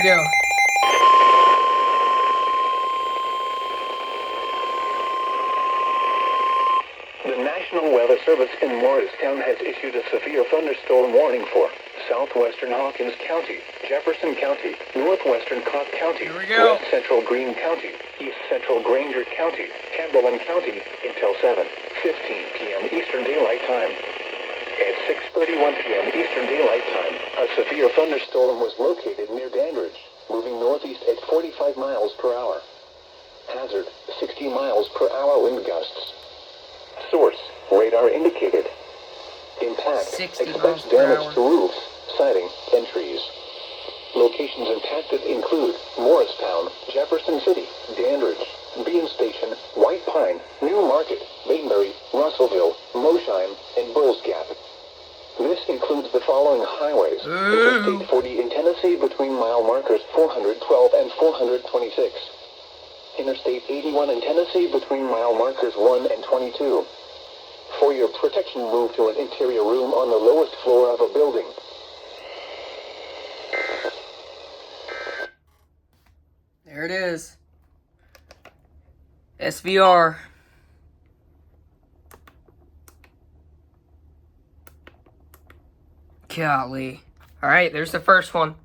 we go. The National Weather Service in Morristown has issued a severe thunderstorm warning for southwestern Hawkins County, Jefferson County, northwestern Cocke County, Here we go. west central Greene County, east central Grainger County, Hamblen County until 7:15 p.m. Eastern Daylight Time. At 6:31 p.m. Eastern Daylight Time, a severe thunderstorm was located near Dandridge, moving northeast at 45 miles per hour. Hazard, 60 miles per hour wind gusts. Source, radar indicated. Impact, 60 miles expects per damage hour. to roofs, siding, and trees. Locations impacted include Morristown, Jefferson City, Dandridge, Bean Station, White Pine, New Market, Bainbury, Russellville, Mosheim, and Bulls Gap. This includes the following highways: Interstate 40 in Tennessee between mile markers 412 and 426. Interstate 81 in Tennessee between mile markers 1 and 22. For your protection, move to an interior room on the lowest floor of a building. There it is. SVR. Golly. Alright, there's the first one.